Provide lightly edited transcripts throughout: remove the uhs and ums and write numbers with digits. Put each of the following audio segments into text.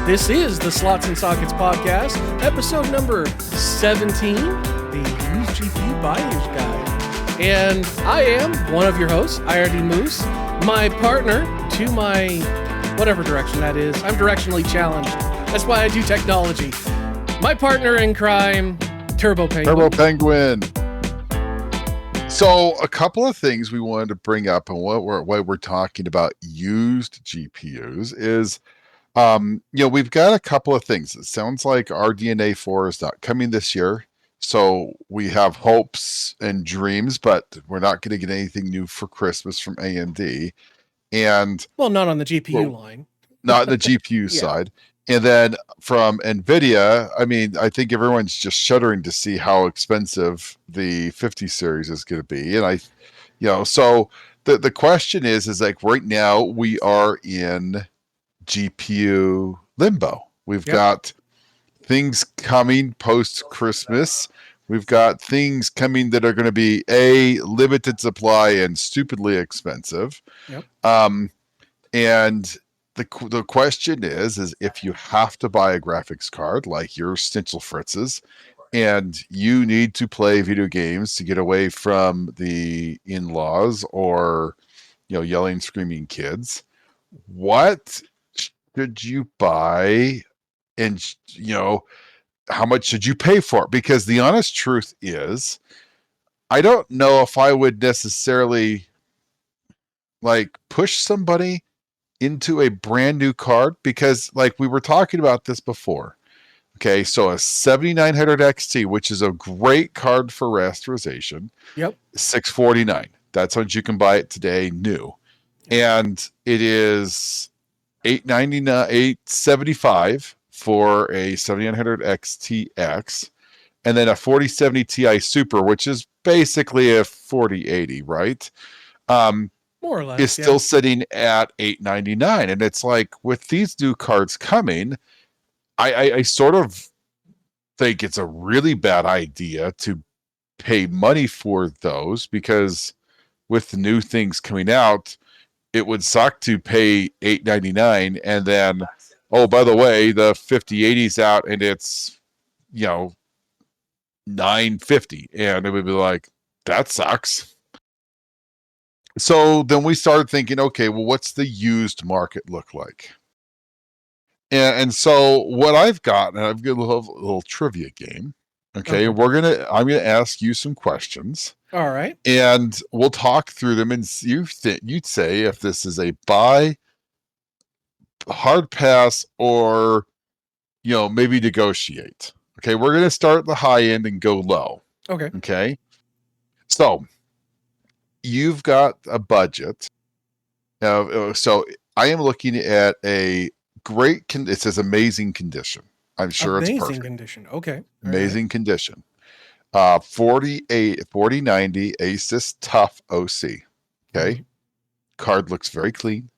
This is the Slots and Sockets Podcast, episode number 17, the Used GPU Buyers Guide. And I am one of your hosts, IRD Moose. My partner to my whatever direction that is. I'm directionally challenged. That's why I do technology. My partner in crime, Turbo Penguin. Turbo Penguin. So a couple of things we wanted to bring up and why we're talking about used GPUs is, we've got a couple of things. It sounds like RDNA 4 is not coming this year. So we have hopes and dreams, but we're not going to get anything new for Christmas from AMD. And well, not on the GPU line. Not the GPU side. And then from Nvidia, I think everyone's just shuddering to see how expensive the 50 series is going to be. And so the question is like right now we are in GPU limbo. We've got things coming post Christmas. We've got things coming that are going to be limited supply and stupidly expensive. Yep. And the question is if you have to buy a graphics card like your Schnitzel Fritz's and you need to play video games to get away from the in-laws or yelling, screaming kids, what should you buy? And how much should you pay for it? Because the honest truth is, I don't know if I would necessarily push somebody into a brand new card, because we were talking about this before. Okay, so a 7900 XT, which is a great card for rasterization. Yep. $649. That's how you can buy it today, new. And it is $875 for a 7900 XTX, and then a 4070 Ti Super, which is basically a 4080, right? More or less, is still sitting at $899. And it's like, with these new cards coming, I sort of think it's a really bad idea to pay money for those, because with the new things coming out, it would suck to pay $899 and then, oh, by the way, the 5080's out and it's $950, and it would be like, that sucks. So then we started thinking, okay, well, what's the used market look like? And so what I've got, and I've got a little trivia game. Okay, I'm gonna ask you some questions. All right. And we'll talk through them, and you'd say if this is a buy, hard pass, or maybe negotiate. Okay, we're gonna start at the high end and go low. Okay. So you've got a budget. So I am looking at a great, it says amazing condition. I'm sure it's perfect. Amazing condition. Okay. Amazing condition. 4090 Asus Tough OC. Okay. Card looks very clean.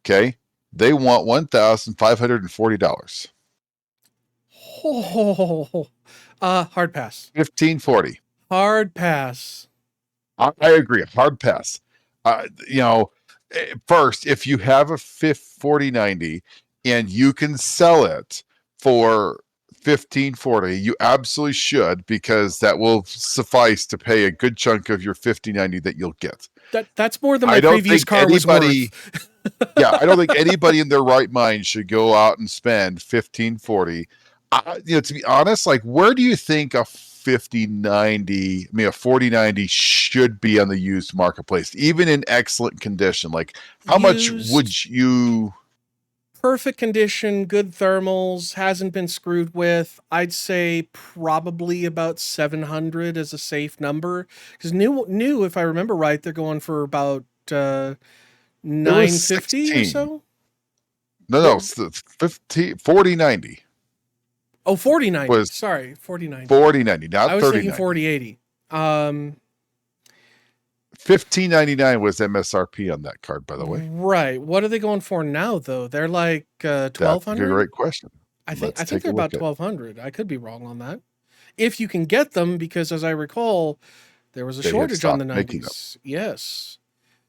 Okay. They want $1,540. Hard pass. 1540. Hard pass. I agree. Hard pass. First, if you have a 4090 and you can sell it for $1,540, you absolutely should, because that will suffice to pay a good chunk of your 5090 that you'll get. That's more than my previous car was worth. I don't think anybody in their right mind should go out and spend $1,540. To be honest, where do you think a 4090 should be on the used marketplace, even in excellent condition? How much would you? Perfect condition, good thermals, hasn't been screwed with. I'd say probably about 700 is a safe number, because new, if I remember right, they're going for about 950 or so. No, 4090. Oh, 4090. Sorry, 4090. 4090, not 3090. I was thinking 4080. $1,599 was MSRP on that card, by the way. Right. What are they going for now, though? They're like $1,200. That's a great question. I think they're about $1,200. I could be wrong on that. If you can get them, because as I recall, there was a shortage on the 90s. Yes.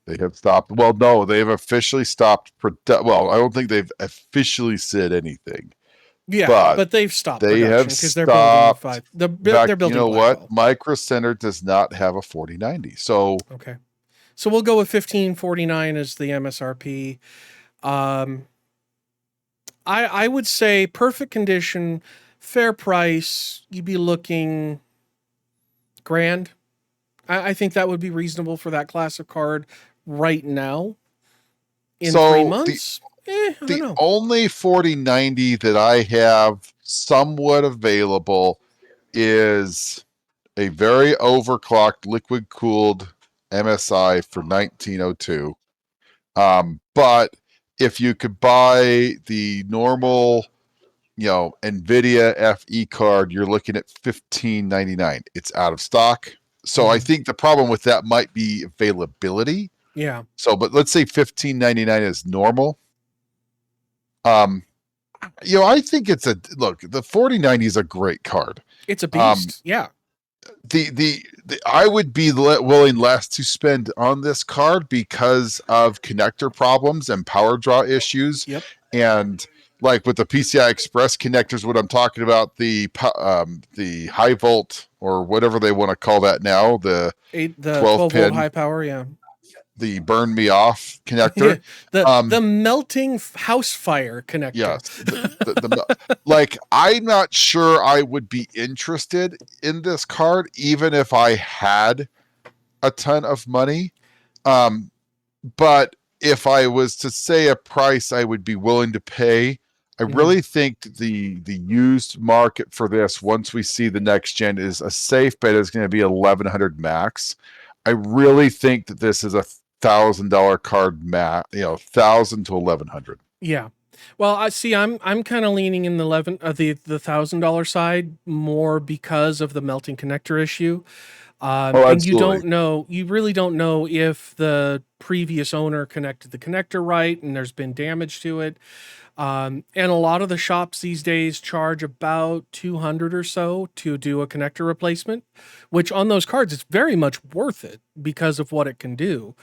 They have stopped. Well, no, they've officially stopped. Well, I don't think they've officially said anything, Yeah, but but they've stopped they have production because they're building the stopped. five. They're, In they're fact, you building know what? Blackwell. Micro Center does not have a 4090. So, Okay, so we'll go with 1549 as the MSRP. Um, I would say perfect condition, fair price. You'd be looking grand. I think that would be reasonable for that class of card right now. In three so months, I don't the know. only 4090 that I have somewhat available is a very overclocked liquid cooled MSI for 1902. But if you could buy the normal, Nvidia FE card, you're looking at 1599. It's out of stock. So I Mhm. think the problem with that might be availability. Yeah, So, but let's say 1599 is normal. Um, I think it's a look. The 4090 is a great card. it's a Um, beast. Yeah. the I would be willing less to spend on this card because of connector problems and power draw issues, Yep. and like with the PCI Express connectors, what I'm talking about, the high volt or whatever they want to call that now, the The 12 12-volt pin, high power. Yeah. the burn me off Yeah. connector. The Um, melting house fire connector. yes, like I'm not sure I would be interested in this card even if I had a ton of money. Um, but if I was to say a price I would be willing to pay, I Mhm. really think the used market for this, once we see the next gen, is a safe bet is going to be 1100 max. I really think that this is $1,000 card, 1,000 to 1100. Yeah. Well, I see. I'm kind of leaning in the the $1,000 side more because of the melting connector issue. Oh, And you absolutely. don't know, you really don't know if the previous owner connected the connector right and there's been damage to it. And a lot of the shops these days charge about 200 or so to do a connector replacement, which on those cards is very much worth it because of what it can do.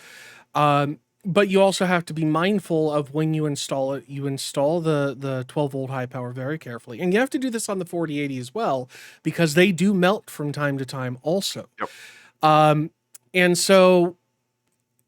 But you also have to be mindful of when you install it. You install the 12-volt high power very carefully, and you have to do this on the 4080 as well because they do melt from time to time also. Yep. Um, and so,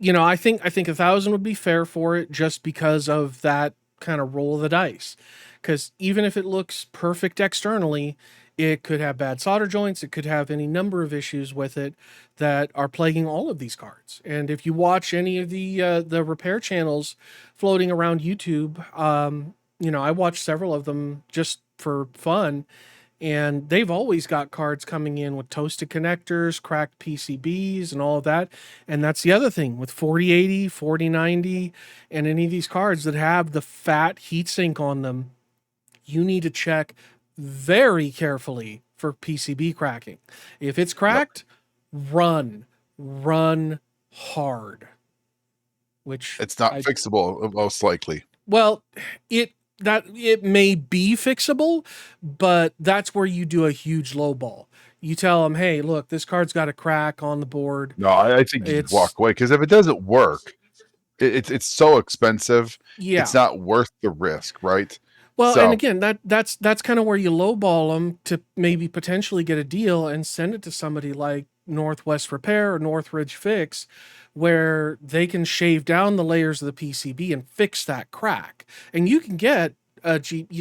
I think 1,000 would be fair for it just because of that kind of roll of the dice. Because even if it looks perfect externally, it could have bad solder joints. It could have any number of issues with it that are plaguing all of these cards. And if you watch any of the repair channels floating around YouTube, I watch several of them just for fun, and they've always got cards coming in with toasted connectors, cracked PCBs, and all of that. And that's the other thing with 4080, 4090, and any of these cards that have the fat heatsink on them, you need to check very carefully for PCB cracking. If it's Yep. cracked, run hard, which It's not I fixable, most likely. Well, it may be fixable, but that's where you do a huge low ball. You tell them, "Hey, look, this card's got a crack on the board. No, I think you'd It's walk away because if it doesn't work, it's so expensive. It's yeah." not worth the risk, right? Well, and So, again, that's kind of where you lowball them to maybe potentially get a deal and send it to somebody like Northwest Repair or Northridge Fix, where they can shave down the layers of the PCB and fix that crack. And you can get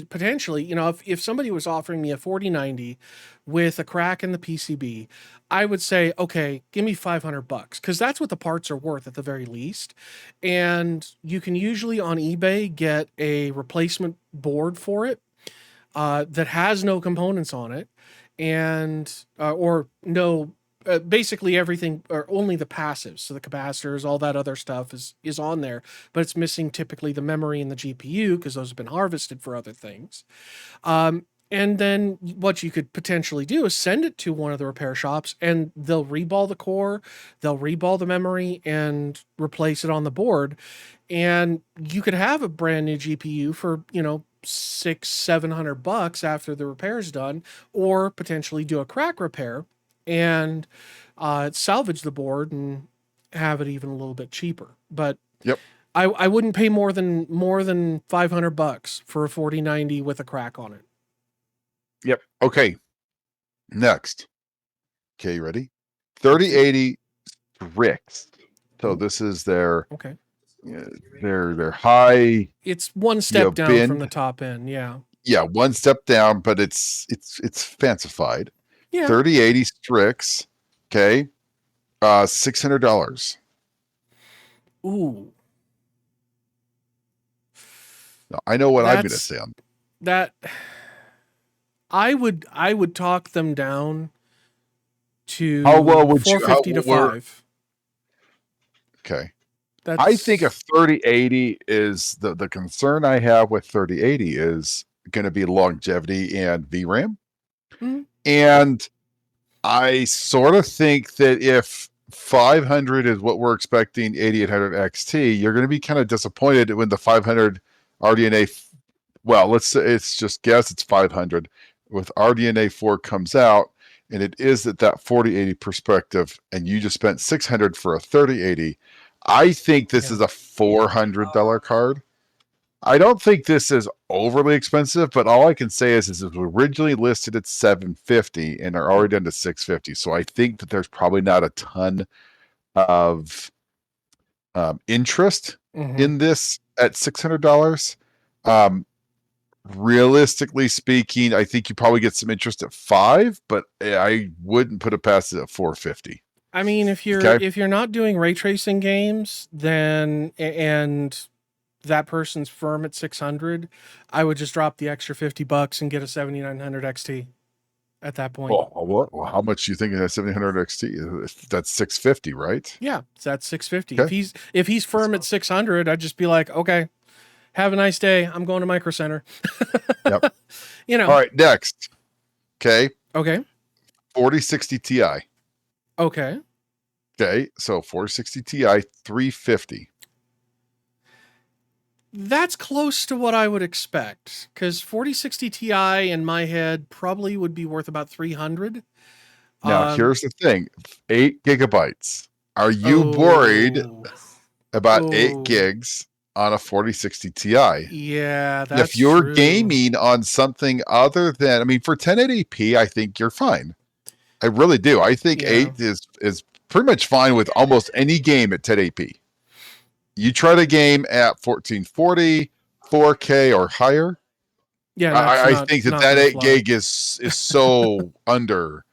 potentially, if somebody was offering me a 4090 with a crack in the PCB, I would say, okay, give me $500 because that's what the parts are worth at the very least. And you can usually on eBay get a replacement board for it that has no components on it, and or no, basically everything or only the passives, so the capacitors, all that other stuff is on there, but it's missing typically the memory and the GPU because those have been harvested for other things. And then what you could potentially do is send it to one of the repair shops and they'll reball the core, they'll reball the memory and replace it on the board. And you could have a brand new GPU for, $600-700 after the repair's done, or potentially do a crack repair and salvage the board and have it even a little bit cheaper. But Yep. I wouldn't pay more than $500 for a 4090 with a crack on it. Yep. Okay. Next. Okay, you ready? 3080 Strix. So Ooh, this is their okay. their high, It's one step down from bin. the top end. Yeah. Yeah, one step down, but it's fancified. Yeah. 3080 Strix. Okay. $600. Ooh. Now, I know what I'm gonna That's say on. that I would talk them down How well to would you? How 450 to where? 5. Okay. I think a That's 3080 is the concern I have with 3080 is going to be longevity and VRAM. mm, And I sort of think that if 500 is what we're expecting 8800 XT, you're going to be kind of disappointed when the 500 RDNA, well, let's say it's just guess it's 500 with RDNA 4 comes out and it is at that 4080 perspective and you just spent 600 for a 3080. I think this yeah. is a $400 card. I don't think this is overly expensive, but all I can say is it was originally listed at 750 and are already down to 650. So I think that there's probably not a ton of interest Mm-hmm. in this at $600. Um, Realistically speaking, I think you probably get some interest at 5, but I wouldn't put it past it at 450. I mean, if you're Okay. if you're not doing ray tracing games, then and that person's firm at 600, I would just drop the extra $50 and get a 7900 XT at that point. Well, how much do you think of that 700 XT? That's 650, right? Yeah, so that's 650. Okay. If he's firm at 600, I'd just be like, okay, have a nice day. I'm going to Micro Center. Yep. You All know. right, next. Okay. Okay. 4060 Ti. Okay. Okay. So 4060 Ti, 350. That's close to what I would expect because 4060 Ti in my head probably would be worth about 300. Now, Um, here's the thing 8 GB. Are you worried oh, about 8 oh, gigs on a 4060 Ti? yeah, If that's you're true. gaming on something other than, I mean, for 1080p, I think you're fine. I really do. I think Yeah, 8 is pretty much fine with almost any game at 1080p. You try the game at 1440, 4K or higher. yeah, and that's I not think that not that gonna 8 fly. gig is so under.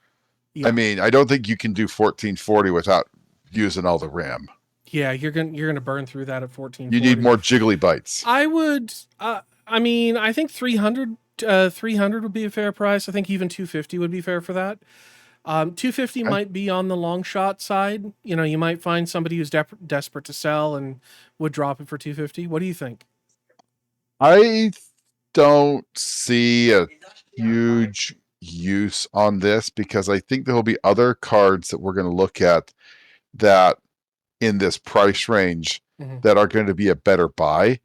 I Yeah, mean, I don't think you can do 1440 without using all the RAM. yeah, you're gonna burn through that at You need 1440. more jiggly bytes. I would. I mean, I think 300. 300 would be a fair price. I think even 250 would be fair for that. 250 Okay? might be on the long shot side. You know, you might find somebody who's desperate to sell and would drop it for 250. What do you think? I don't see a huge use on this because I think there will be other cards that we're going to look at that in this price range Hmm. that are going to be a better buy.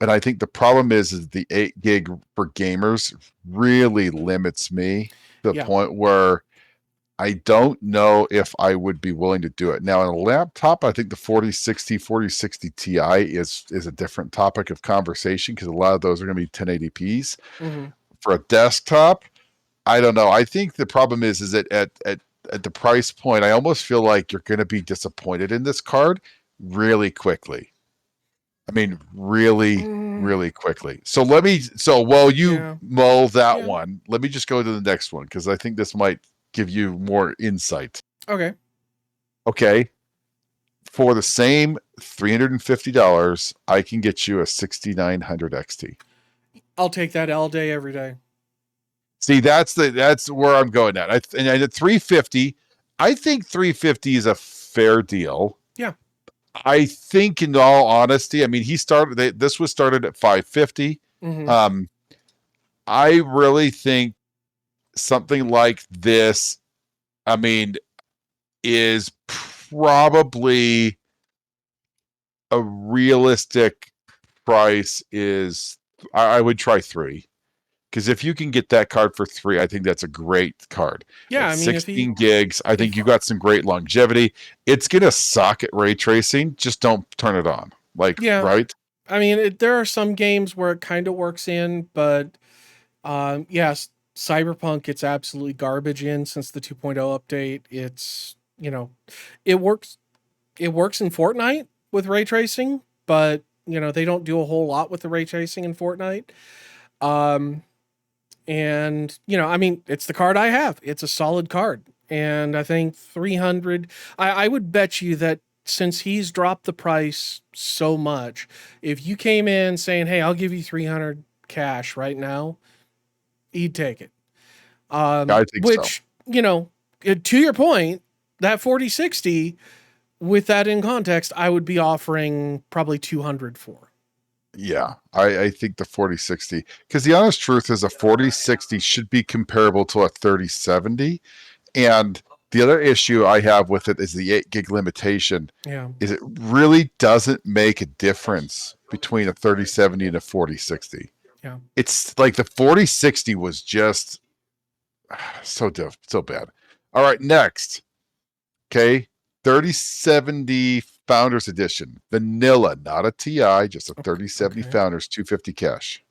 And I think the problem is the 8 gig for gamers really limits me to the Yeah, point where I don't know if I would be willing to do it. Now, in a laptop, I think the 4060 Ti is a different topic of conversation because a lot of those are going to be 1080p's. hmm, For a desktop, I don't know. I think the problem is that at the price point, I almost feel like you're going to be disappointed in this card really quickly. I mean, really, mm, really quickly. So while you yeah, mull that yeah. one, let me just go to the next one because I think this might give you more insight. Okay, Okay. For the same $350, I can get you a 6900 XT. I'll take that all day, every day. See, that's where I'm going at. And at 350, I think 350 is a fair deal. Yeah. I think, in all honesty, I mean, this was started at 550. Hmm. Um, I really think something like this, I mean, is probably a realistic price is I would try 3. Because if you can get that card for 3, I think that's a great card. Yeah, At I mean, 16 gigs, I think if you got some great longevity. It's gonna suck at ray tracing. Just don't turn it on. Like, yeah, right? I mean, there are some games where it kind of works in, but yes, Cyberpunk, it's absolutely garbage in since the 2.0 update. It's, it works. It works in Fortnite with ray tracing, but they don't do a whole lot with the ray tracing in Fortnite. Um, and I mean, it's the card I have. It's a solid card, and I think 300. I would bet you that since he's dropped the price so much, if you came in saying, "Hey, I'll give you 300 cash right now," he'd take it. I think so. Which to your point, that 4060 with that in context, I would be offering probably 200 for. Yeah, I think the 4060, because the honest truth is a 4060 should be comparable to a 3070. And the other issue I have with it is the 8 gig limitation. Yeah. Is it really doesn't make a difference between a 3070 and a 4060. Yeah. It's like the 4060 was just so bad. All right, next. Okay, 3070 Founders Edition, vanilla, not a TI, just a 3070 Okay. Founders 250 cash.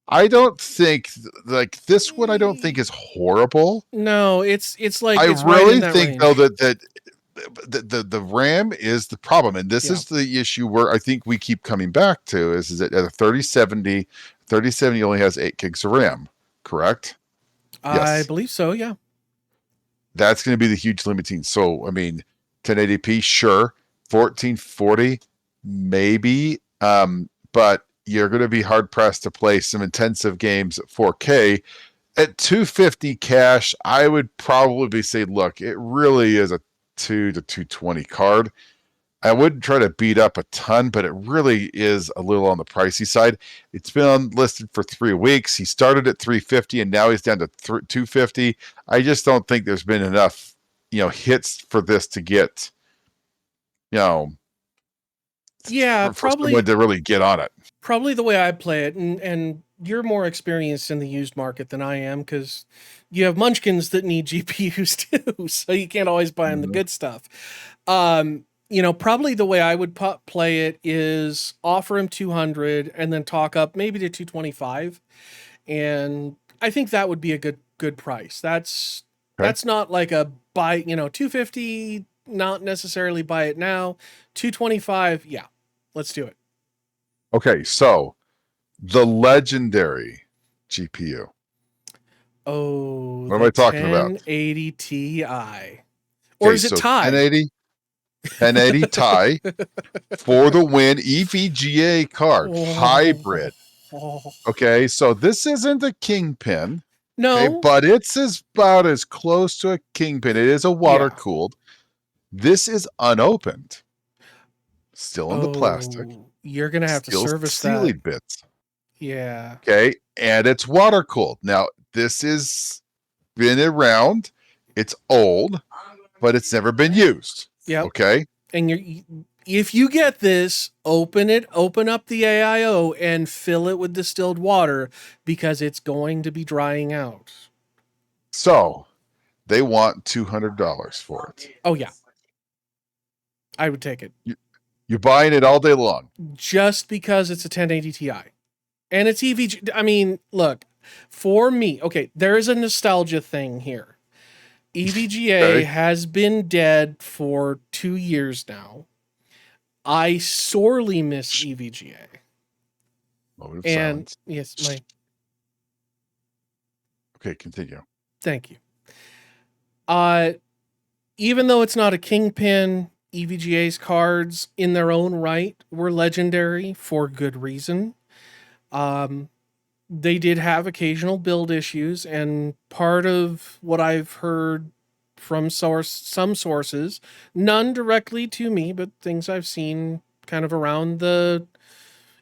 I don't think like this one. I don't think is horrible. No, it's like I it's right in really that think though range. that the RAM is the problem, and this Yeah. is the issue where I think we keep coming back to is that at a 3070 only has 8 gigs of RAM, correct? I Yes, believe so, yeah. that's going to be the huge limiting. So I mean, 1080p, sure, 1440, maybe, but you're going to be hard pressed to play some intensive games at 4K. At 250 cash, I would probably say, look, it really is a 2 to 220 card. I wouldn't try to beat up a ton, but it really is a little on the pricey side. It's been listed for 3 weeks. He started at 350 and now he's down to 250. I just don't think there's been enough, hits for this to get, you know, Yeah, for someone to really get on it. probably the way I play it, and you're more experienced in the used market than I am because you have munchkins that need GPUs too, so you can't always buy them the Mhm. good stuff. Probably the way I would play it is offer him 200 and then talk up maybe to 225, and I think that would be a good price. Okay. That's not like a buy, 250, not necessarily buy it now. 225, yeah, let's do it. Okay. So the legendary GPU. Oh, What am the I talking about? 1080 Ti. Or Okay. is it So Ti? 1080 Ti for the win EVGA card hybrid. Oh. Okay, so this isn't a kingpin. Okay, No. but it's about as close to a kingpin. It is a water Yeah. cooled. This is unopened, still in the plastic, Oh, you're going to have to still service that. sealing bits. Yeah. Okay, and it's water cooled. Now, this has been around, it's old, but it's never been used. Yep. Okay, And if you get this, open up the AIO and fill it with distilled water because it's going to be drying out. so they want $200 for it. Oh yeah. I would take it. You're buying it all day long. Just because it's a 1080 Ti. And it's EVG. I mean, look, for me, okay, there is a nostalgia thing here. EVGA Okay. has been dead for 2 years now. I sorely miss EVGA. Moment of And silence. yes, Okay, continue. thank you. Even though it's not a kingpin, EVGA's cards in their own right were legendary for good reason. They did have occasional build issues, and part of what I've heard from some sources, none directly to me, but things I've seen kind of around the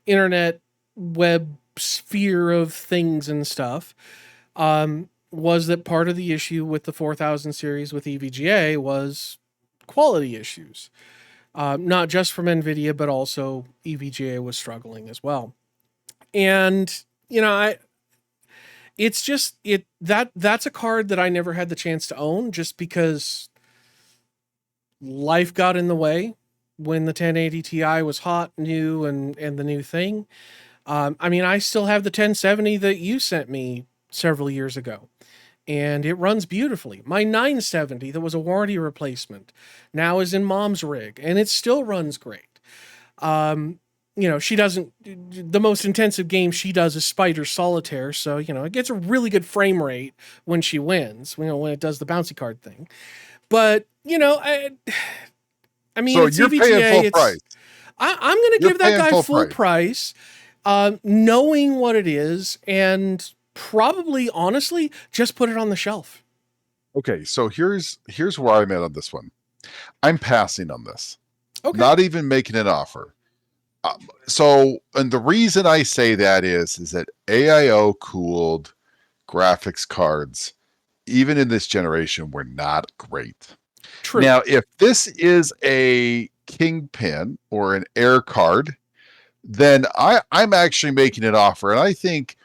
internet web sphere of things and stuff, was that part of the issue with the 4000 series with EVGA was quality issues. Not just from Nvidia, but also EVGA was struggling as well. And you know, I it's just that's a card that I never had the chance to own just because life got in the way when the 1080 Ti was hot, new, and the new thing. I mean, I still have the 1070 that you sent me several years ago, and it runs beautifully. My 970 that was a warranty replacement now is in mom's rig, and it still runs great. Um, she doesn't. The most intensive game she does is Spider Solitaire, so it gets a really good frame rate when she wins. When it does the bouncy card thing, but I mean, So it's you're paying EVGA. full price. I'm going to You're give that paying guy full full price. price, knowing what it is, and probably, honestly, just put it on the shelf. Okay, so here's where I'm at on this one. I'm passing on this. Okay. Not even making an offer. And the reason I say that is that AIO cooled graphics cards, even in this generation, were not great. True. Now, if this is a Kingpin or an Air card, then I'm actually making an offer. And I think,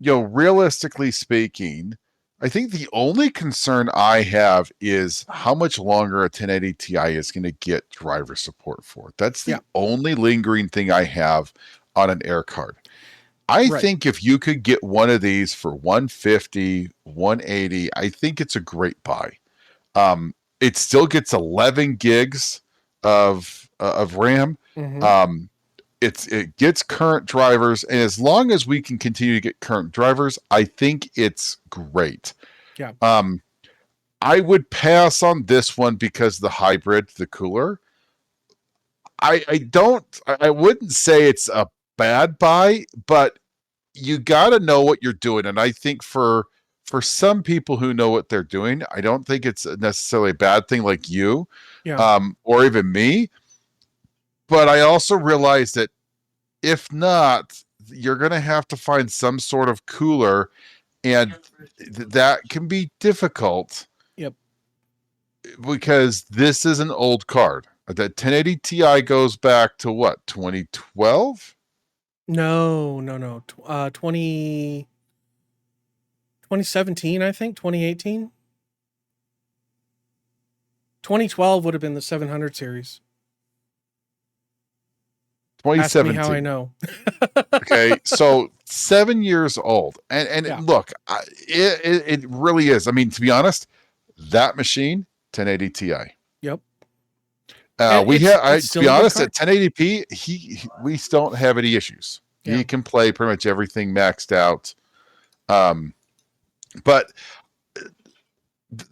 realistically speaking, I think the only concern I have is how much longer a 1080 Ti is going to get driver support for. That's the only lingering thing I have on an Air card. I think if you could get one of these for 150, 180, I think it's a great buy. It still gets 11 gigs of RAM. Mm-hmm. It gets current drivers, and as long as we can continue to get current drivers, I think it's great. Yeah. I would pass on this one because the hybrid, the cooler. I wouldn't say it's a bad buy, but you got to know what you're doing, and I think for some people who know what they're doing, I don't think it's necessarily a bad thing, like you, or even me. But I also realize that if not, you're going to have to find some sort of cooler, and that can be difficult. Yep. Because this is an old card. The 1080 Ti goes back to what, 2012? No. 2017, I think, 2018. 2012 would have been the 700 series. 2017. Ask me how I know. Okay, so 7 years old, and look, it really is. I mean, to be honest, that machine, 1080 Ti. Yep. We have, to be honest, at 1080p, we don't have any issues. Yeah. He can play pretty much everything maxed out. But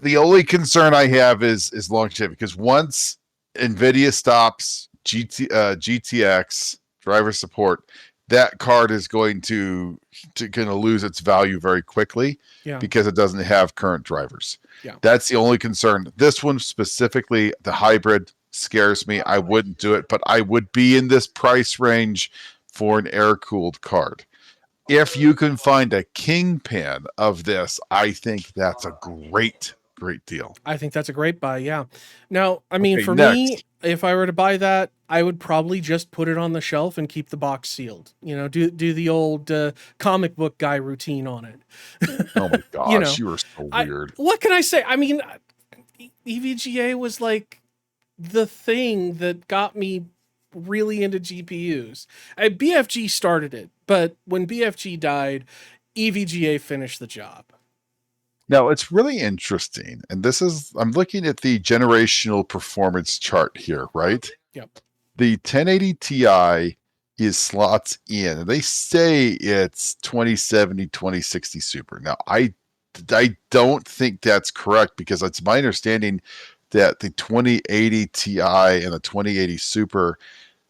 the only concern I have is longevity, because once Nvidia stops GTX driver support, that card is going to lose its value very quickly, because it doesn't have current drivers. Yeah. That's the only concern. This one specifically, the hybrid, scares me. I wouldn't do it, but I would be in this price range for an air-cooled card. If you can find a Kingpin of this, I think that's a great deal. I think that's a great buy, yeah. Now, I mean, for me, if I were to buy that, I would probably just put it on the shelf and keep the box sealed. Do the old comic book guy routine on it. Oh my gosh, you are so weird. What can I say? I mean, EVGA was like the thing that got me really into GPUs. BFG started it, but when BFG died, EVGA finished the job. Now, it's really interesting, and I'm looking at the generational performance chart here, right? Yep. The 1080 Ti is slots in, and they say it's 2070, 2060 Super. Now, I don't think that's correct, because it's my understanding that the 2080 Ti and the 2080 Super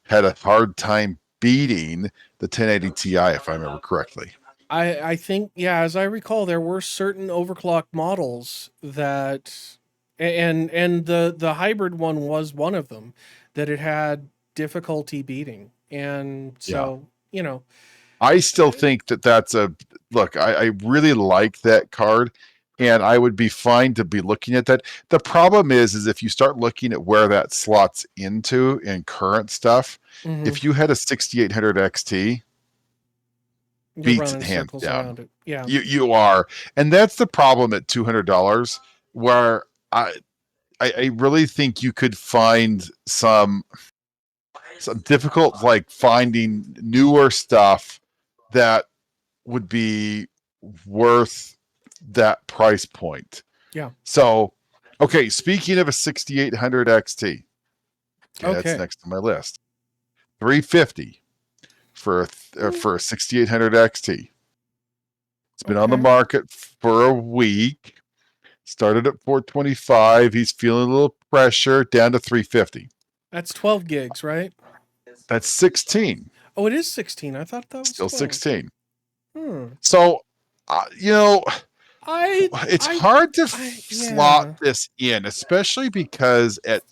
had a hard time beating the 1080 Ti, if I remember correctly. I think, as I recall, there were certain overclocked models that, and the hybrid one was one of them, that it had difficulty beating. And so, I still think that that's look, I really like that card, and I would be fine to be looking at that. The problem is if you start looking at where that slots into in current stuff, if you had a 6800 XT, You're beats it running hands circles down. around it. Yeah. You are, and that's the problem at $200, where I really think you could find some difficult, like finding newer stuff that would be worth that price point. Yeah. So, okay, speaking of a 6800 XT, okay, that's Okay. next on my list. 350 for a 6800 XT. It's been on the Okay. market for a week. Started at 425. He's feeling a little pressure, down to 350. That's 12 gigs, right? That's 16. Oh, it is 16. I thought that was Still 12. 16. Hmm. So, I, it's I, hard to slot yeah. this in, especially because at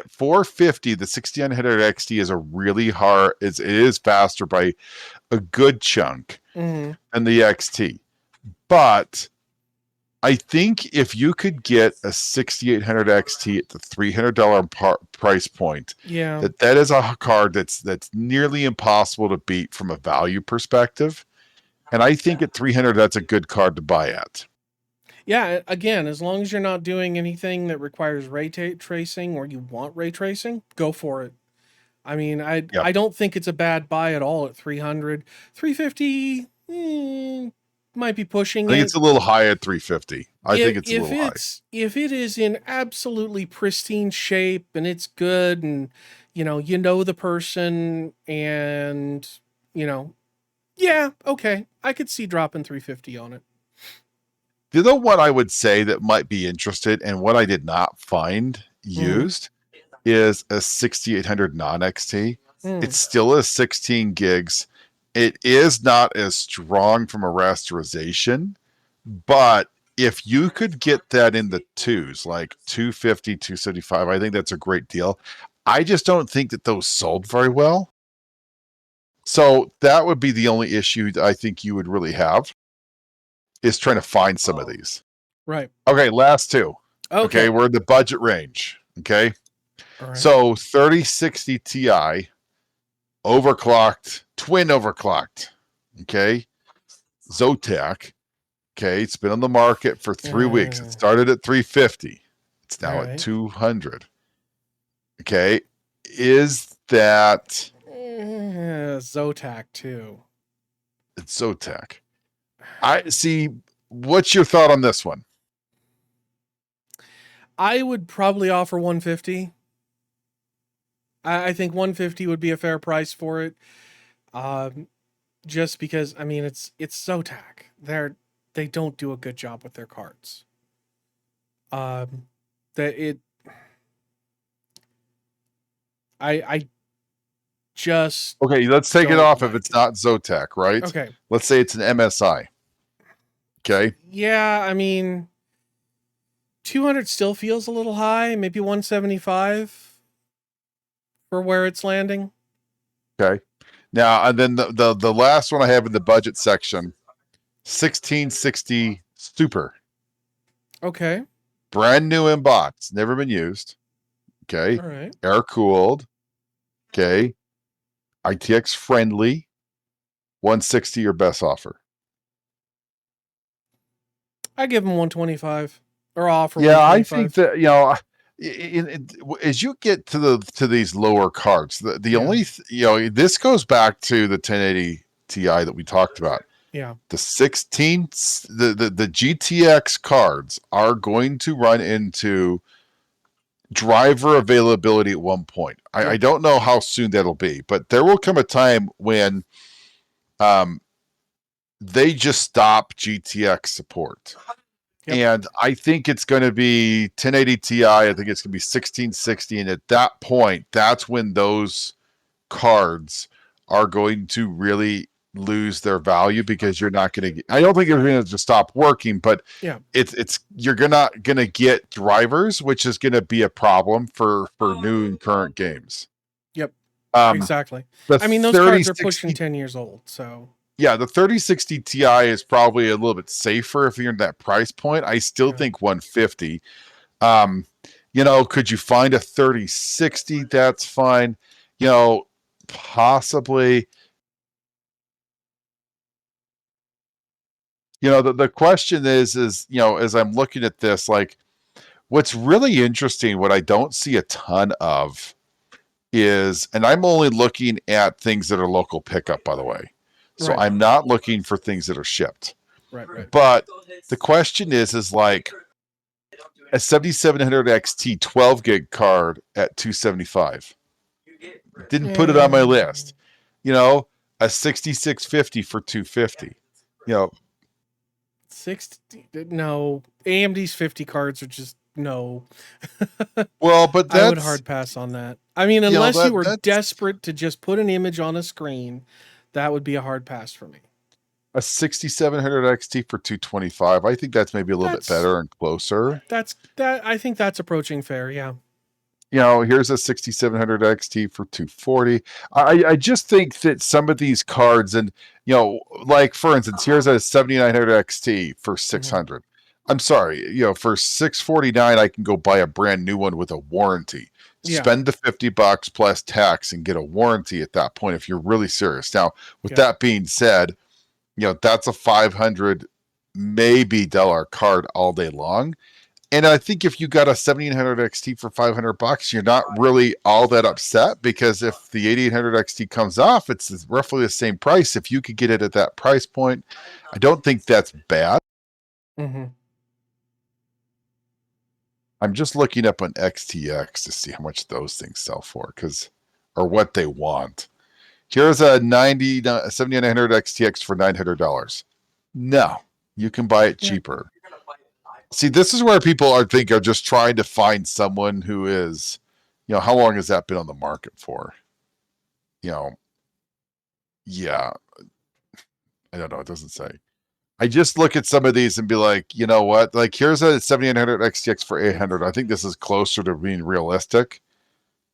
450, the 6900 XT is a really hard. It is faster by a good chunk Mm, than the XT, but I think if you could get a 6800 XT at the $300 price point, yeah. that is a card that's nearly impossible to beat from a value perspective. And I think at 300, that's a good card to buy at. Yeah. Again, as long as you're not doing anything that requires tracing or you want ray tracing, go for it. I mean, Yeah, I don't think it's a bad buy at all at 300. 350 might be pushing I think it. it's a little high at 350. I think it's a If little high. if it is in absolutely pristine shape and it's good and you know the person and you know yeah, okay, I could see dropping 350 on it. You know what I would say that might be interested and what I did not find Mhm. used is a 6800 non XT. Mm. It's still a 16 gigs. It is not as strong from a rasterization, but if you could get that in the twos, like 250, 275, I think that's a great deal. I just don't think that those sold very well. So that would be the only issue that I think you would really have, is trying to find some of these. Right. Okay, last two. Okay, Okay. we're in the budget range. Okay. All right. So 3060 Ti, overclocked, twin overclocked. Okay. Zotac. Okay. It's been on the market for 3 weeks. It Uh, started at 350. It's all now at right. 200. Okay. Is that Zotac too. it's Zotac? I see. What's your thought on this one? I would probably offer 150. I think 150 would be a fair price for it. Um, just because I mean it's Zotac. They don't do a good job with their cards. Um, that it I just Okay, let's take it don't off if like it's it. not Zotac, right? Okay. Let's say it's an MSI. Okay. Yeah, I mean 200 still feels a little high, maybe 175 for where it's landing. Okay. Now, and then the last one I have in the budget section, 1660 Super. Okay. Brand new in box, never been used. Okay. All right. Air cooled. Okay. ITX friendly. 160 your best offer. I give them 125 or offer Yeah, I think 125. that, as you get to these lower cards, the Yeah. only this goes back to the 1080 Ti that we talked about. Yeah. The 16 the GTX cards are going to run into driver availability at one point. I Yep. don't know how soon that'll be, but there will come a time when um, they just stop GTX support. Yep. And I think it's going to be 1080 Ti. I think it's going to be 1660. And at that point, that's when those cards are going to really lose their value, because you're not going to, I don't think you're going to just stop working, but Yeah. it's you're not going to get drivers, which is going to be a problem for new and current games. Yep. Um, Exactly. the I mean, those cards are pushing 3060, 10 years old, so yeah, the 3060 Ti is probably a little bit safer if you're in that price point. I still yeah. think 150. Um, could you find a 3060? That's fine. Possibly. The question is, as I'm looking at this, like what's really interesting, what I don't see a ton of is, and I'm only looking at things that are local pickup, by the way. So Right. I'm not looking for things that are shipped. Right. Right. But the question is like a 7700 XT 12 gig card at 275. Didn't put it on my Eh, list. A 6650 for 250. You know, 60. No. AMD's 50 cards are just no. well, but I would that's hard pass on that. I mean, unless you were that's desperate to just put an image on a screen, that would be a hard pass for me. a 6700 XT for 225. I think that's maybe a little bit That's better and closer. that I think that's approaching fair, yeah. Here's a 6700 XT for 240. I just think that some of these cards, and like for instance, here's a 7900 XT for Mhm. 600. I'm sorry, for 649, I can go buy a brand new one with a warranty. Yeah. Spend the $50 plus tax and get a warranty at that point if you're really serious. Now, with Yeah. that being said, that's a 500 maybe dollar card all day long. And I think if you got a 1700 XT for $500, you're not really all that upset, because if the 8800 XT comes off, it's roughly the same price. If you could get it at that price point, I don't think that's bad. Mhm. I'm just looking up on XTX to see how much those things sell for, or what they want. Here's a 7900 XTX for $900. No, you can buy it Yeah. cheaper. See, this is where people are just trying to find someone who is, how long has that been on the market for? You know, yeah, I don't know. It doesn't say. I just look at some of these and be like, you know what? Like, here's a 7800 XTX for 800. I think this is closer to being realistic.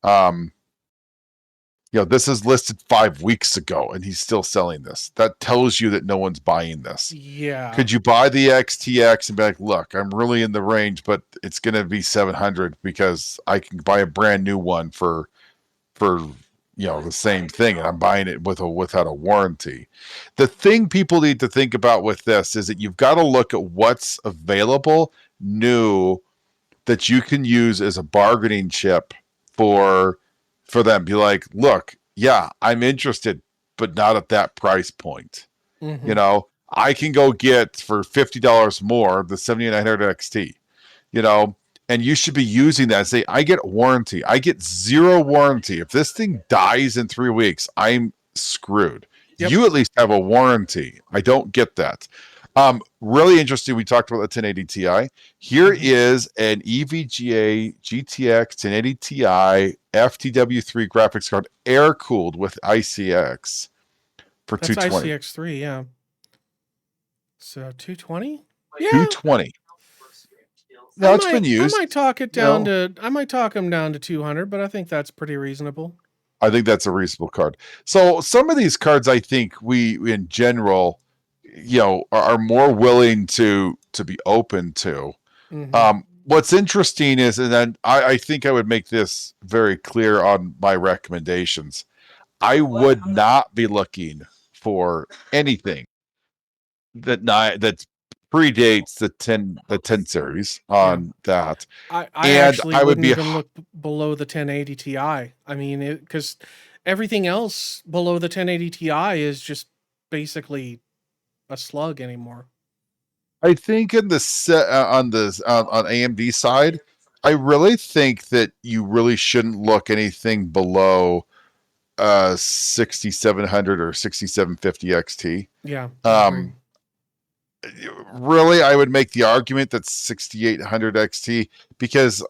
Um, this is listed 5 weeks ago, and he's still selling this. That tells you that no one's buying this. Yeah. Could you buy the XTX and be like, look, I'm really in the range, but it's going to be 700 because I can buy a brand new one for the same thing, and I'm buying it without a warranty. The thing people need to think about with this is that you've got to look at what's available new that you can use as a bargaining chip for them. Be like, look, yeah, I'm interested, but not at that price point. Mhm. I can go get for $50 more the 7900 XT, you know, and you should be using that. Say, I get warranty. I get zero warranty. If this thing dies in 3 weeks, I'm screwed. Yep. You at least have a warranty. I don't get that. Really interesting. We talked about the 1080 Ti. Here Mhm. is an EVGA GTX 1080 Ti FTW3 graphics card, air cooled with ICX for That's 220. ICX3, yeah. So 220? Yeah. 220. Now it's been I used. might talk it You down know, to I might talk him down to 200, but I think that's pretty reasonable. I think that's a reasonable card. So some of these cards, I think we in general, are more willing to be open to. Mhm. What's interesting is, and then I think I would make this very clear on my recommendations. I would not be looking for anything that predates the 10 series Yeah. on that, I and actually I would wouldn't be even look below the 1080 Ti. I mean, cuz everything else below the 1080 Ti is just basically a slug anymore. I think in the set on this on AMD side, I really think that you really shouldn't look anything below 6700 or 6750 XT. Yeah, I agree. Um, Really, I would make the argument that 6800 XT, because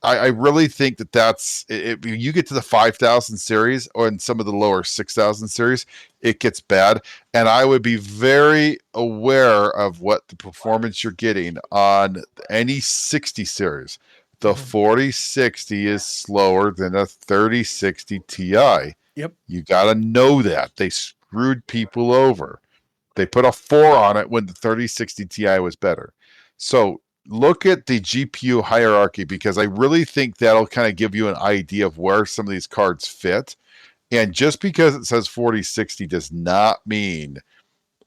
I really think that's if you get to the 5000 series or in some of the lower 6000 series, it gets bad. And I would be very aware of what the performance you're getting on any 60 series. The Mhm. 4060 is slower than a 3060 Ti. Yep. You got to know that. They screwed people over. They put a 4 on it when the 3060 Ti was better. So look at the GPU hierarchy, because I really think that'll kind of give you an idea of where some of these cards fit. And just because it says 4060 does not mean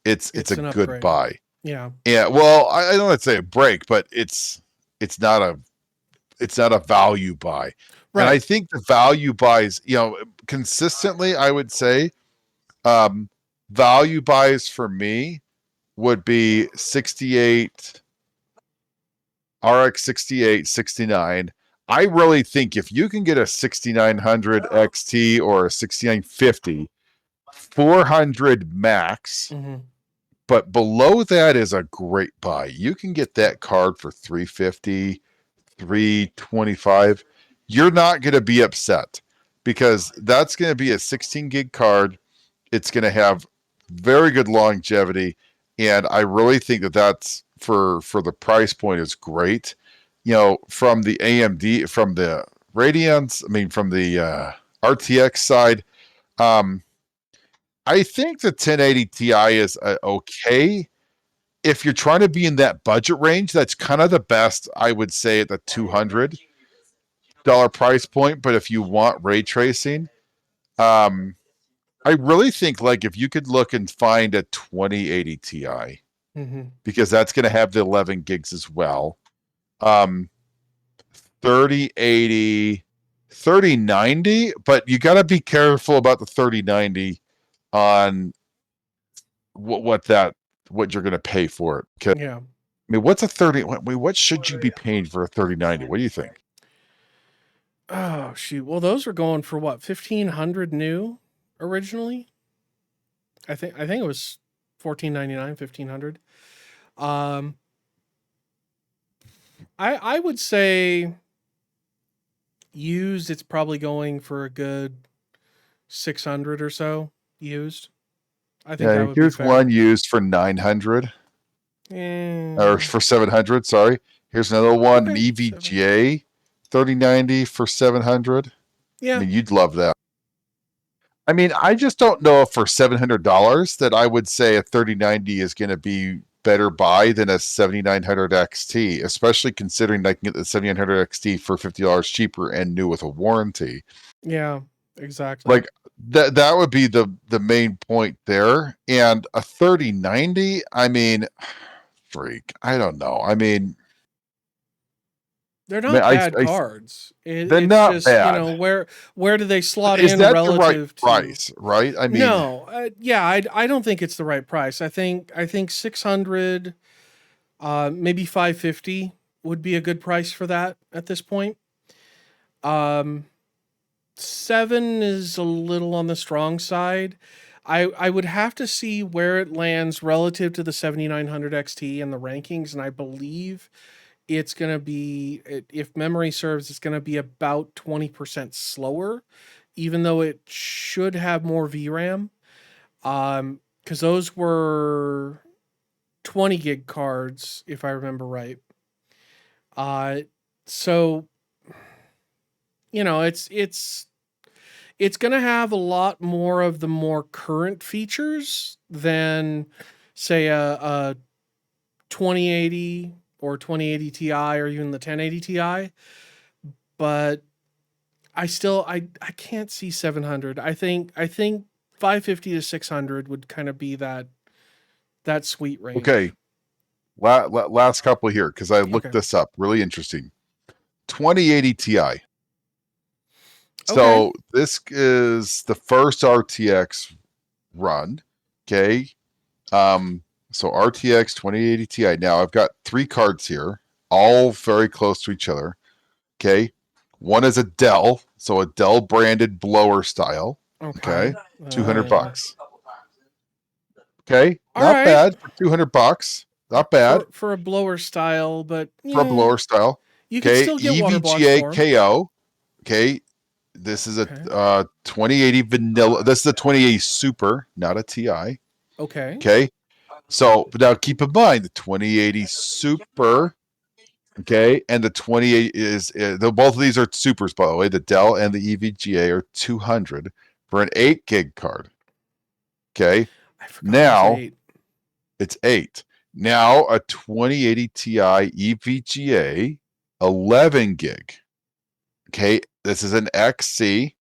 it's It's a an good upgrade. buy. Yeah. Yeah, well, I don't want to say a break, but it's not a value buy. And I Right. think the value buys, consistently, I would say, um, value buys for me would be 68 RX 68, 69. I really think if you can get a 6900 XT or a 6950, 400 max, Mm-hmm. but below that is a great buy. You can get that card for 350, 325. You're not going to be upset because that's going to be a 16 gig card. It's going to have very good longevity, and I really think that that's for the price point is great. From the AMD, from the Radiance, I mean, from the RTX side, um, I think the 1080 Ti is okay. If you're trying to be in that budget range, that's kind of the best, I would say, at the $200 price point. But if you want ray tracing, um, I really think like if you could look and find a 2080 Ti, Mm-hmm. because that's going to have the 11 gigs as well. Um, 3080, 3090, but you got to be careful about the 3090 on what you're going to pay for it. Because Yeah. I mean, what's a 30? What should you be paying for a 3090? What do you think? Oh shoot. Well, those were going for what, 1,500 new originally. I think it was 1499, 1,500. Um, I would say used. It's probably going for a good 600 or so used. I think that Yeah, would be here's fair. one used for 900 or Eh, for 700. Sorry. Here's another one, an okay, 700. EVGA 3090 for 700. I Yeah, mean, you'd love that. I mean, I just don't know if for $700 that I would say a 3090 is going to be better buy than a 7900 XT, especially considering I can get the 7900 XT for $50 cheaper and new with a warranty. yeah, exactly. Like that would be the main point there. And a 3090, I mean, freak, I don't know. They're I mean, not bad cards. they're It's not just, bad. where do they slot Is in that the right relative to? price, right? I mean, No, yeah, I don't think it's the right price. I think 600, maybe 550 would be a good price for that at this point. Um, 7 is a little on the strong side. I would have to see where it lands relative to the 7900 XT and the rankings, and I believe it's going to be, if memory serves, it's going to be about 20% slower, even though it should have more VRAM. Because those were 20 gig cards, if I remember right. Uh, so it's going to have a lot more of the more current features than, say, a 2080 or 2080 Ti or even the 1080 Ti. But I can't see 700. I think 550 to 600 would kind of be that sweet okay, range. last couple here because I looked Okay. this up. Really interesting. 2080 Ti. Okay. So this is the first RTX run. Okay. So RTX 2080 Ti. Now I've got three cards here, all very close to each other. Okay. One is a Dell, so a Dell branded blower style. Okay. Okay. 200 Yeah. bucks. Okay. All Not right. bad for 200 bucks. Not bad For a blower style, but for a yeah, blower style. you could Okay. still get water blocks EVGA for them. KO. Okay. This is a Okay. 2080 vanilla. This is a 2080 Super, not a TI. Okay. Okay. So, but now keep in mind the 2080 Super, okay, and the 28 is both of these are supers, by the way. The Dell and the EVGA are 200 for an 8 gig card. Okay. I forgot it was Now 8. it's 8. Now a 2080 Ti EVGA 11 gig. Okay. This is an XC.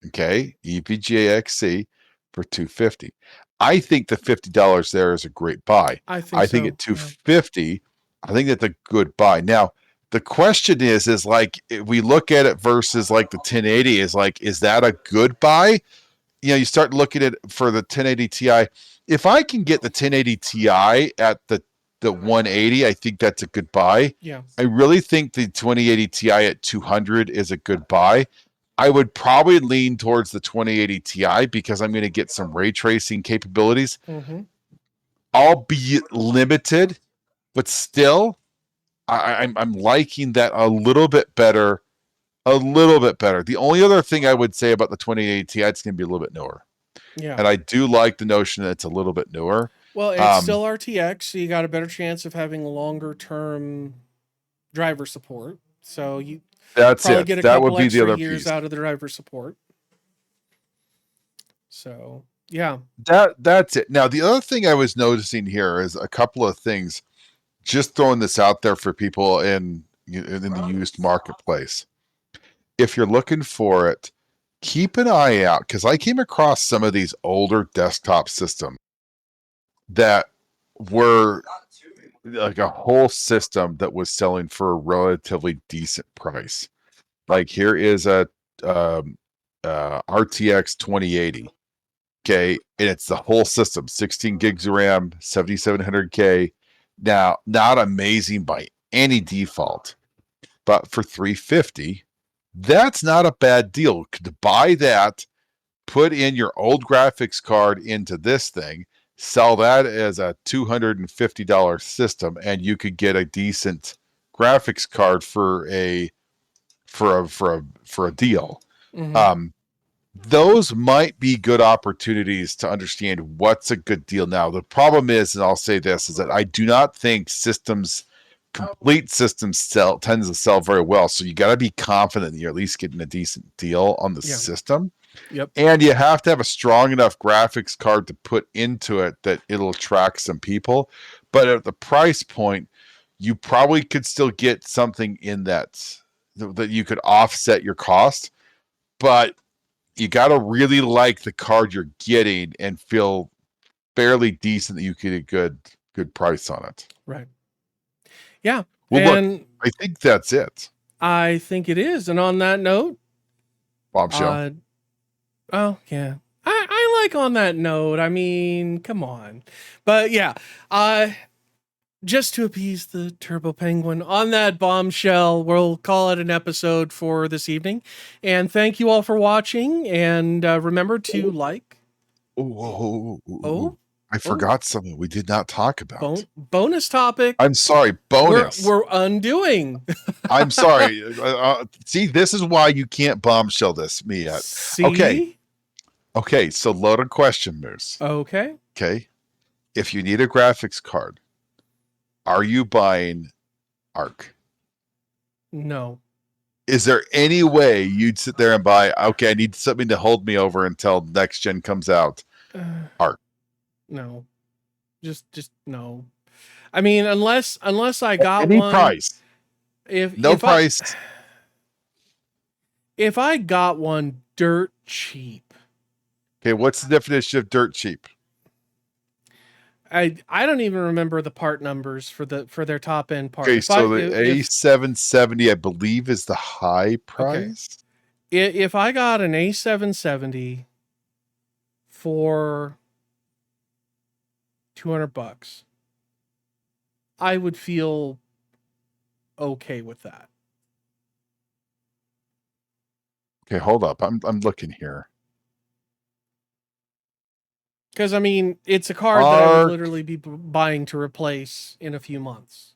Okay. EVGA XC for 250. I think the $50 there is a great buy. I think I think so. at Yeah. 250, I think that's a good buy. Now, the question is like if we look at it versus like the 1080 is like, is that a good buy? You know, you start looking at for the 1080 Ti. If I can get the 1080 Ti at the 180, I think that's a good buy. Yeah. I really think the 2080 Ti at 200 is a good buy. I would probably lean towards the 2080 Ti because I'm going to get some ray tracing capabilities, Mm-hmm. albeit limited, but still, I'm liking that a little bit better. A little bit better. The only other thing I would say about the 2080 Ti, it's going to be a little bit newer, Yeah. and I do like the notion that it's a little bit newer. Well, it's Um, still RTX, so you got a better chance of having longer term driver support. So you that's probably it. get a That would couple be the extra other years piece. out of the driver support. So yeah. That's it. Now, the other thing I was noticing here is a couple of things. Just throwing this out there for people in the used marketplace. If you're looking for it, keep an eye out because I came across some of these older desktop systems that were like a whole system that was selling for a relatively decent price. Like here is a um, RTX 2080. Okay, and it's the whole system, 16 gigs of RAM, 7700K. Now, not amazing by any default, but for 350, that's not a bad deal. To buy that, put in your old graphics card into this thing, sell that as a $250 system, and you could get a decent graphics card for a deal. Mm-hmm. Um, those might be good opportunities to understand what's a good deal. Now, the problem is, and I'll say this, is that I do not think complete systems tends to sell very well. So you got to be confident that you're at least getting a decent deal on the Yeah. system. Yep. And you have to have a strong enough graphics card to put into it that it'll attract some people. But at the price point, you probably could still get something in that you could offset your cost. But you got to really like the card you're getting and feel fairly decent that you get a good price on it. Right. Yeah. Well, look, And I think that's it. I think it is. And on that note, Bombshell. uh oh yeah. I like on that note. I mean, come on. But yeah, just to appease the Turbo Penguin on that bombshell, we'll call it an episode for this evening. And thank you all for watching. And remember to like. Oh, I oh, forgot something we did not talk about. bonus topic. I'm sorry, bonus. We're undoing. I'm sorry. See, this is why you can't bombshell this me yet. Okay. See? Okay, so loaded question, Moose. Okay. Okay. If you need a graphics card, are you buying ARC? No. Is there any way you'd sit there and buy, okay, I need something to hold me over until next gen comes out? ARC. No. Just no. I mean, unless I got Any one. price. No price. If I got one dirt cheap. Okay, what's the definition of dirt cheap? I don't even remember the part numbers for their top end part. Okay, so the A770 I believe is the high price. Okay. If I got an A770 for $200, I would feel okay with that. Okay, hold up. I'm looking here. Because I mean, it's a card that I would literally be buying to replace in a few months.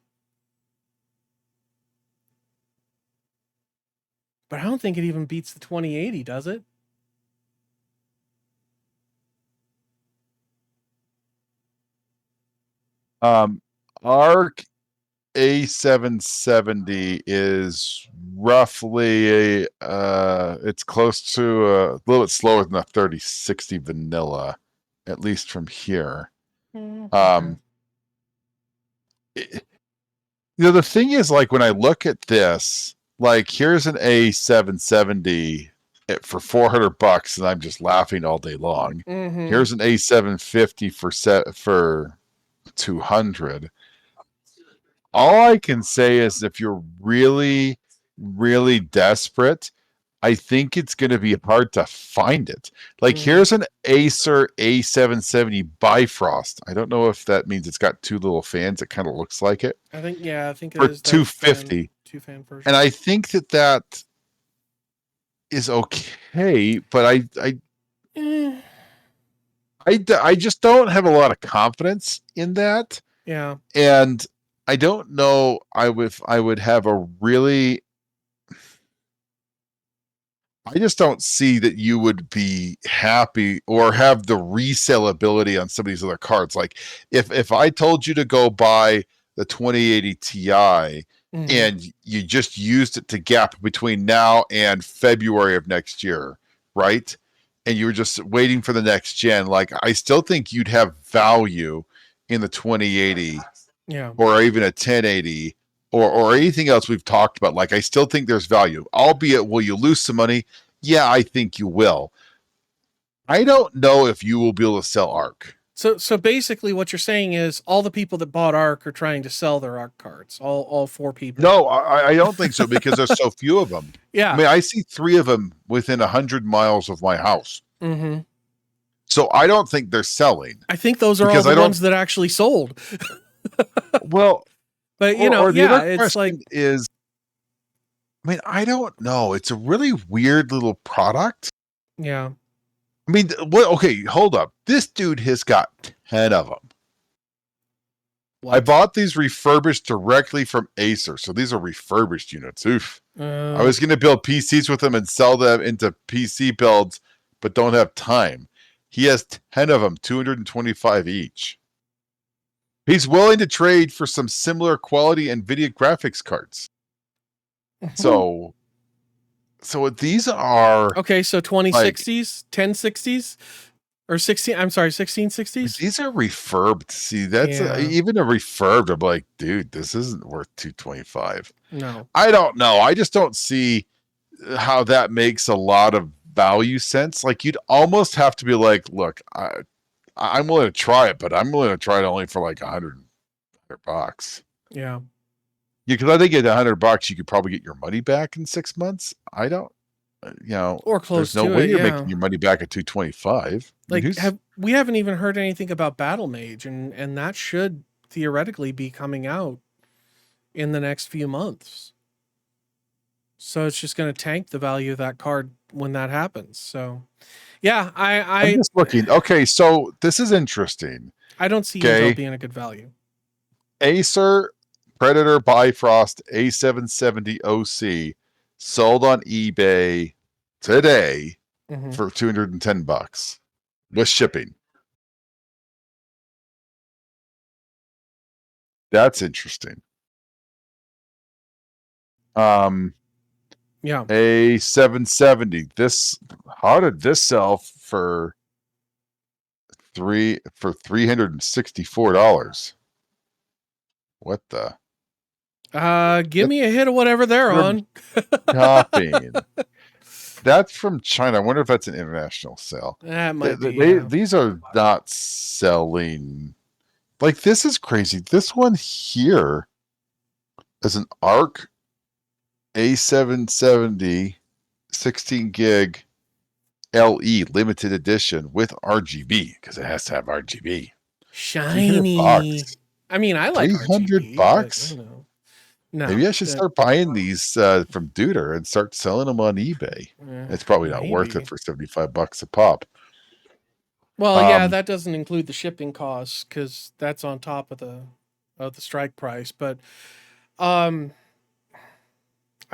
But I don't think it even beats the 2080, does it? ARC A770 is roughly it's close to a little bit slower than a 3060 vanilla, at least from here. Okay. The thing is, like when I look at this, like here's an A770 it for $400, and I'm just laughing all day long. Mm-hmm. Here's an A750 for 200. All I can say is if you're really, really desperate, I think it's going to be hard to find it. Like, here's an Acer A770 Bifrost. I don't know if that means it's got two little fans. It kind of looks like it. I think it For is the $250. two fan version. And I think that is okay, but I just don't have a lot of confidence in that. Yeah. And I don't know I would have a really, I just don't see that you would be happy or have the resale ability on some of these other cards. Like if I told you to go buy the 2080 Ti and you just used it to gap between now and February of next year, right? And you were just waiting for the next gen, like I still think you'd have value in the 2080 or even a 1080 or anything else we've talked about. Like I still think there's value, albeit will you lose some money? Yeah, I think you will. I don't know if you will be able to sell ARC. So basically what you're saying is all the people that bought ARC are trying to sell their ARC cards. All four people. No, I don't think so because there's so few of them. Yeah. I mean, I see 3 of them within 100 miles of my house. Mm-hmm. So I don't think they're selling. I think those are all the ones that actually sold. Well, but you know, the other it's like is, I mean, I don't know. It's a really weird little product. Yeah. I mean, what? Okay, hold up. This dude has got 10 of them. What? I bought these refurbished directly from Acer. So these are refurbished units. Oof. I was going to build PCs with them and sell them into PC builds, but don't have time. He has 10 of them, 225 each. He's willing to trade for some similar quality NVIDIA graphics cards. So these are... Okay, so 2060s, 1060s, or 1660s? These are refurbed. See, that's even a refurbed. I'm like, dude, this isn't worth 225. No. I don't know. I just don't see how that makes a lot of value sense. Like, you'd almost have to be like, look, I'm willing to try it, but I'm willing to try it only for like $100. Yeah. Because I think at $100, you could probably get your money back in 6 months. I don't, or close. There's no way you're making your money back at 225. Like, we haven't even heard anything about Battle Mage, and that should theoretically be coming out in the next few months. So it's just going to tank the value of that card when that happens. So, yeah, I'm just looking. Okay, so this is interesting. I don't see Intel being a good value. Acer Predator Bifrost A770 OC sold on eBay today for $210 with shipping. That's interesting. Yeah. A770. How did this sell for $364? What the? Give me a hit of whatever they're on. Shopping. That's from China. I wonder if that's an international sale. That might be. These are not selling. Like, this is crazy. This one here is an ARC A770 16 gig LE limited edition with RGB, because it has to have RGB. Shiny. I mean, I like $300. No. Maybe I should start buying these from Duder and start selling them on eBay. It's probably not worth it for $75 a pop. Well, yeah, that doesn't include the shipping costs because that's on top of the strike price. But, I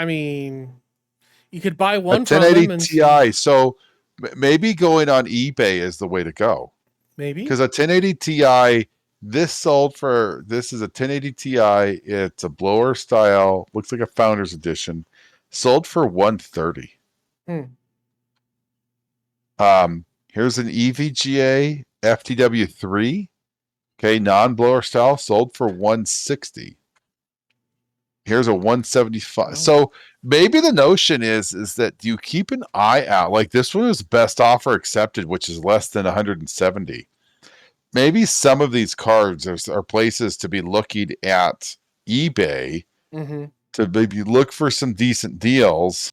mean, you could buy one from them. 1080 Ti. So maybe going on eBay is the way to go. Maybe because a 1080 Ti. This is a 1080 Ti. It's a blower style. Looks like a Founders Edition. Sold for $130. Here's an EVGA FTW3. Okay, non-blower style. Sold for $160. Here's a 175. Wow. So maybe the notion is that you keep an eye out. Like this one is best offer accepted, which is less than 170. Maybe some of these cards are places to be looking at eBay Mm-hmm. to maybe look for some decent deals.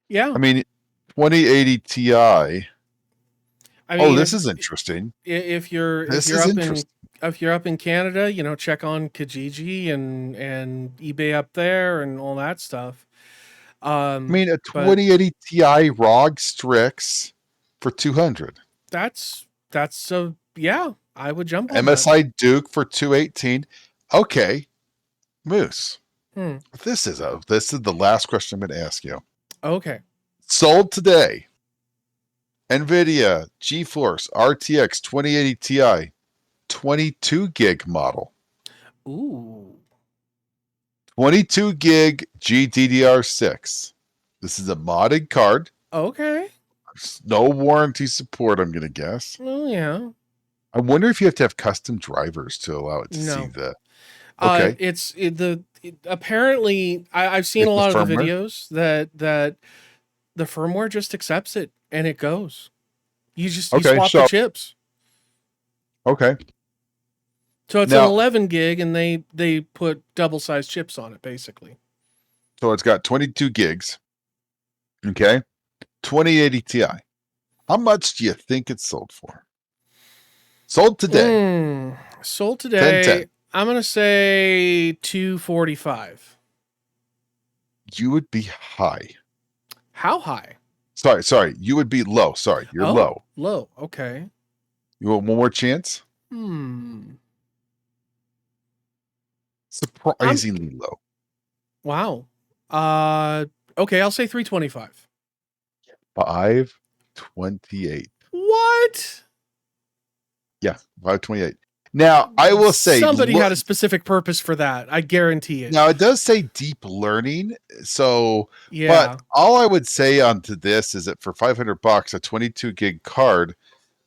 Yeah. I mean, 2080 Ti. I Oh, mean, this is interesting. if This you're is up in interesting. Canada, check on Kijiji and eBay up there and all that stuff. I mean, a But 2080 Ti ROG Strix for 200. that's a yeah. I would jump on that. MSI Duke for 218. Okay, Moose. Hmm. This is the last question I'm going to ask you. Okay. Sold today. Nvidia GeForce RTX 2080 Ti 22 gig model. Ooh. 22 gig GDDR6. This is a modded card. Okay. No warranty support, I'm going to guess. Oh yeah. I wonder if you have to have custom drivers to allow it to see No. the. Okay. Apparently I've seen a It's the lot of the firmware. videos that the firmware just accepts it and it goes. You Okay. swap the chips. Okay. So it's an Now, 11 gig and they put double sized chips on it basically. so it's got 22 gigs. Okay. 2080 Ti. How much do you think it's sold for? Sold today. Sold 10 today. 10. I'm going to say 245. You would be high. How high? Sorry. You would be low. Sorry. You're Oh, low. low. Okay. You want one more chance? I'm Surprisingly low. wow. Okay, I'll say 325. 528. What? Yeah, 528. Now, I will say, Somebody look, had a specific purpose for that. I guarantee it. now it does say deep learning. So, but Yeah. all I would say onto this is that for $500, a 22 gig card,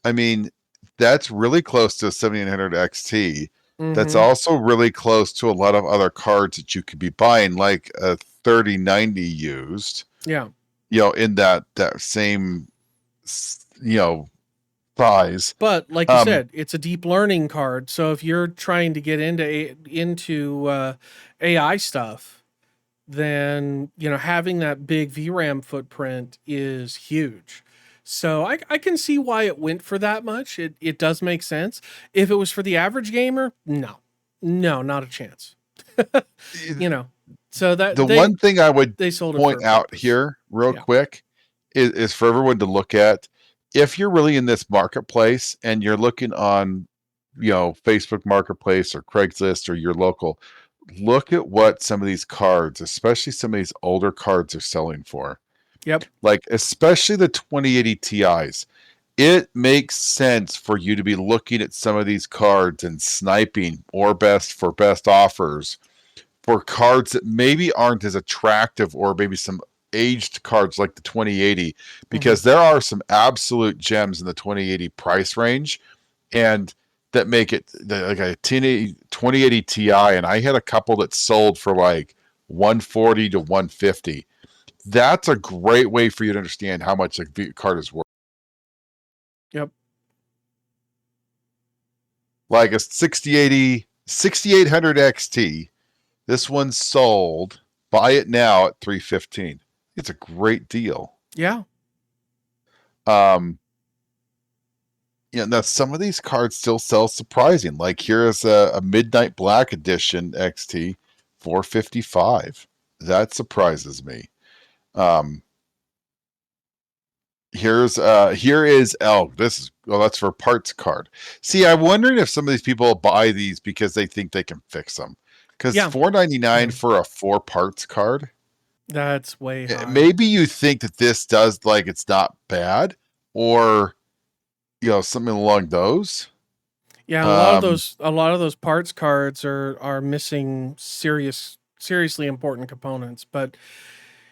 I mean, that's really close to a 7800 XT. That's Mm-hmm. also really close to a lot of other cards that you could be buying, like a 3090 used, Yeah. in that same, size. But like you Um, said, it's a deep learning card. So if you're trying to get into AI stuff, then having that big VRAM footprint is huge. So I can see why it went for that much. It does make sense. If it was for the average gamer, no, not a chance. you know, so that the one thing I would they sold it for point a out purpose. here real Yeah. quick is for everyone to look at. If you're really in this marketplace and you're looking on, Facebook Marketplace or Craigslist or your local, look at what some of these cards, especially some of these older cards, are selling for. Yep. Like, especially the 2080 Ti's. It makes sense for you to be looking at some of these cards and sniping or best offers for cards that maybe aren't as attractive, or maybe some aged cards like the 2080, Mm-hmm. because there are some absolute gems in the 2080 price range, and that make it like a 2080 Ti. And I had a couple that sold for like 140 to 150. That's a great way for you to understand how much a card is worth. Yep. Like a 6800 XT. This one sold. Buy it now at 315. It's a great deal. Yeah. Now some of these cards still sell surprising. Like here's a Midnight Black Edition XT, 455. That surprises me. Um, here is Elk. That's for parts card. See, I'm wondering if some of these people buy these because they think they can fix them. Because Yeah. $499 Yeah. for a 4 parts card. That's way high. Maybe you think that this does, like, it's not bad, or something along those. Yeah, Um, a lot of those parts cards are missing seriously important components. But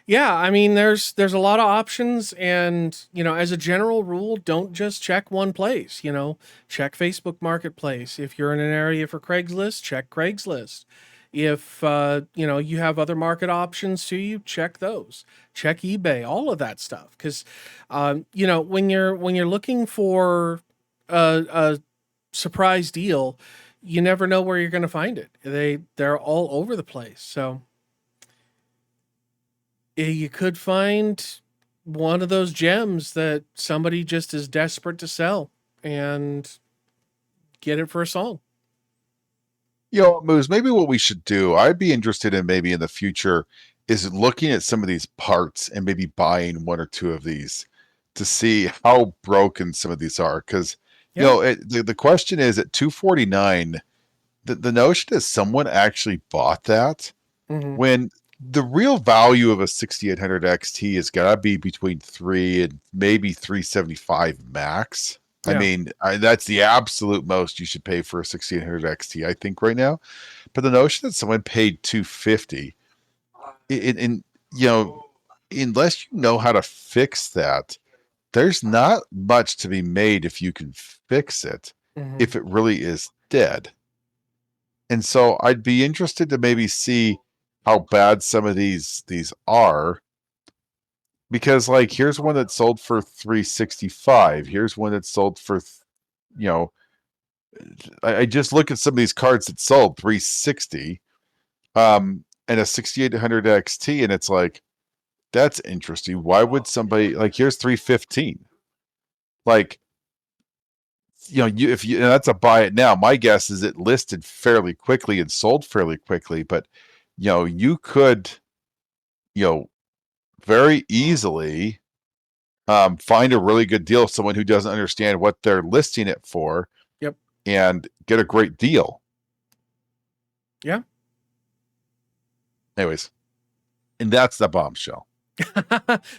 Yeah, I mean, there's a lot of options, and as a general rule, don't just check one place. Check Facebook Marketplace. If you're in an area for Craigslist, check Craigslist. If you have other market options to you, check those. Check eBay, all of that stuff, because when you're looking for a surprise deal, you never know where you're going to find it. They're all over the place, so. You could find one of those gems that somebody just is desperate to sell and get it for a song. Moose, maybe what we should do, I'd be interested in maybe in the future, is looking at some of these parts and maybe buying one or two of these to see how broken some of these are. Because, Yeah. the question is at 249, the notion is someone actually bought that Mm-hmm. when the real value of a 6800 XT has got to be between 3 and maybe 375 max. I Yeah. mean, that's the absolute most you should pay for a 6800 XT, I think, right now. But the notion that someone paid 250, in unless you know how to fix that, there's not much to be made if you can fix it, Mm-hmm. if it really is dead. And so I'd be interested to maybe see how bad some of these are, because like here's one that sold for 365. Here's one that sold for you know I just look at some of these cards that sold 360 and a 6800 XT, and it's like, that's interesting. Why would somebody, like, here's 315, like, if you, and that's a buy it now. My guess is it listed fairly quickly and sold fairly quickly, but you could you know very easily find a really good deal, someone who doesn't understand what they're listing it for, Yep. and get a great deal. Yeah. Anyways, and that's the bombshell.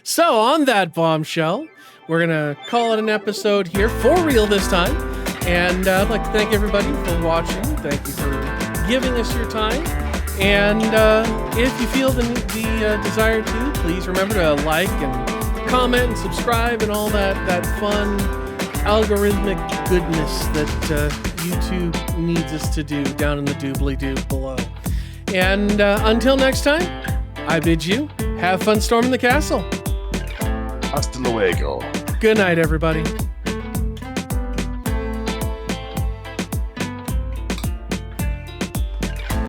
So on that bombshell, we're gonna call it an episode here, for real this time. And I'd like to thank everybody for watching. Thank you for giving us your time. And if you feel the desire to, please remember to like and comment and subscribe and all that fun algorithmic goodness that YouTube needs us to do down in the doobly-doo below. And until next time, I bid you have fun storming the castle. Hasta luego. Good night, everybody.